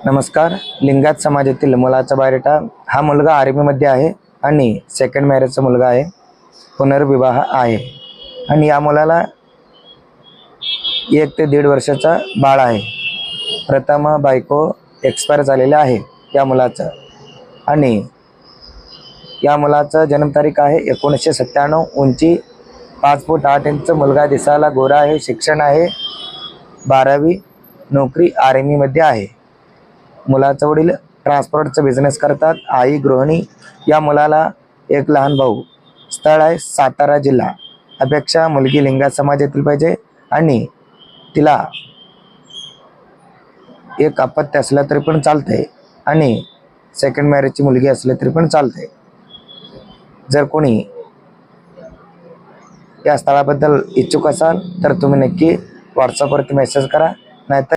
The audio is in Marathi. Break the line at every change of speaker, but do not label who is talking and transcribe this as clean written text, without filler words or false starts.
नमस्कार. लिंगायत समाजातील मुलाचा बायोडेटा. हा मुलगा आर्मीमध्ये आहे आणि सेकंड मॅरेजचा मुलगा आहे. पुनर्विवाह आहे आणि या मुलाला 1 ते 1.5 वर्षाचा बाळ आहे. प्रथम बायको एक्सपायर झालेला आहे या मुलाचं आणि या मुलाचं जन्मतारीख आहे 1997. उंची 5 फूट 8 इंच. मुलगा दिसायला गोरा आहे. शिक्षण आहे 12वी. नोकरी आर्मीमध्ये आहे. मुलाचा वडील ट्रान्सपोर्टचा बिझनेस करतात. आई गृहिणी. या मुलाला एक लहान भाऊ. स्थळ आहे सातारा जिल्हा. अपेक्षा मुलगी लिंगायत समाजातील पाहिजे आणि तिला एक अपत्य असलं तरी पण चालतंय आणि सेकंड मॅरेजची मुलगी असली तरी पण चालतंय. जर कोणी या स्थळाबद्दल इच्छुक असाल तर तुम्ही नक्की व्हॉट्सअपवरती मेसेज करा, नाहीतर